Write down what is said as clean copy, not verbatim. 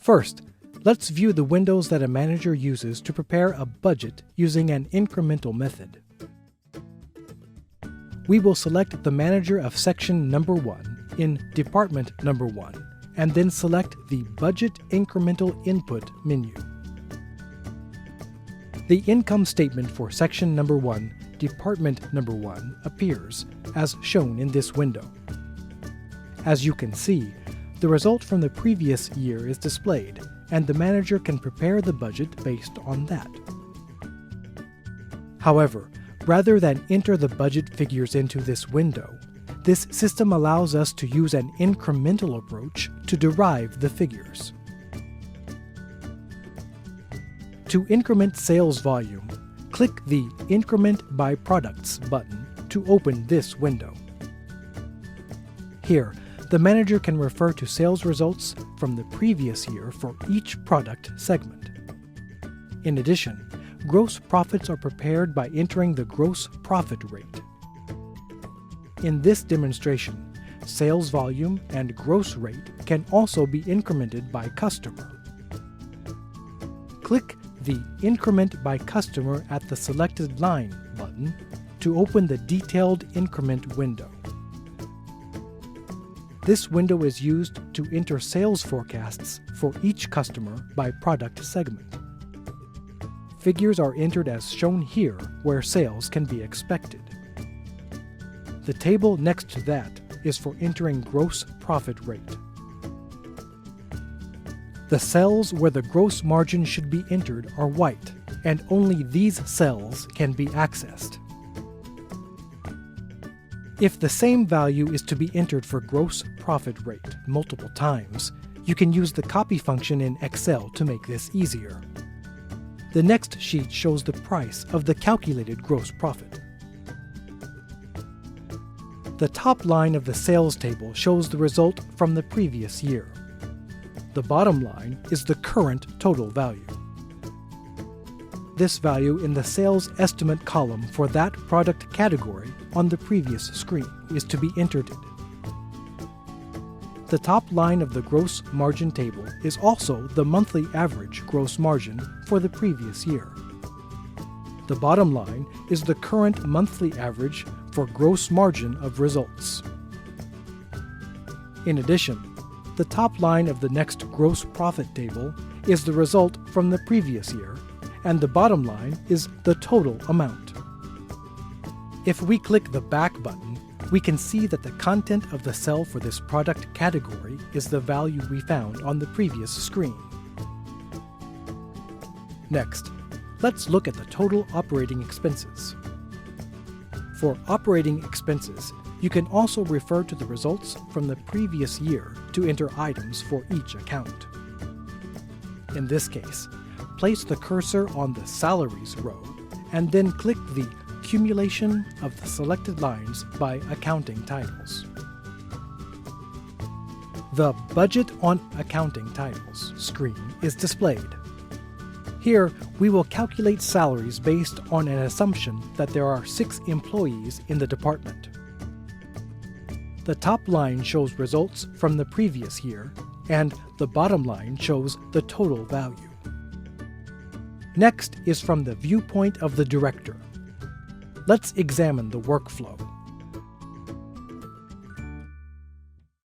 First, let's view the windows that a manager uses to prepare a budget using an incremental method. We will select the manager of section number 1 in department number 1 and then select the Budget Incremental Input menu. The income statement for section number 1, department number 1 appears as shown in this window. As you can see, the result from the previous year is displayed, and the manager can prepare the budget based on that. However, rather than enter the budget figures into this window, this system allows us to use an incremental approach to derive the figures. To increment sales volume, click the Increment by Products button to open this window. Here, the manager can refer to sales results from the previous year for each product segment. In addition, gross profits are prepared by entering the gross profit rate. In this demonstration, sales volume and gross rate can also be incremented by customer. Click the Increment by Customer at the Selected Line button to open the Detailed Increment window. This window is used to enter sales forecasts for each customer by product segment. Figures are entered as shown here where sales can be expected. The table next to that is for entering gross profit rate. The cells where the gross margin should be entered are white, and only these cells can be accessed. If the same value is to be entered for gross profit rate multiple times, you can use the copy function in Excel to make this easier. The next sheet shows the price of the calculated gross profit. The top line of the sales table shows the result from the previous year. The bottom line is the current total value. This value in the sales estimate column for that product category on the previous screen is to be entered. The top line of the gross margin table is also the monthly average gross margin for the previous year. The bottom line is the current monthly average for gross margin of results. In addition, the top line of the next gross profit table is the result from the previous year, and the bottom line is the total amount. If we click the Back button, we can see that the content of the cell for this product category is the value we found on the previous screen. Next, let's look at the total operating expenses. For operating expenses, you can also refer to the results from the previous year to enter items for each account. In this case, place the cursor on the Salaries row and then click the Accumulation of the selected lines by accounting titles. The Budget on Accounting Titles screen is displayed. Here, we will calculate salaries based on an assumption that there are 6 employees in the department. The top line shows results from the previous year, and the bottom line shows the total value. Next is from the viewpoint of the director. Let's examine the workflow.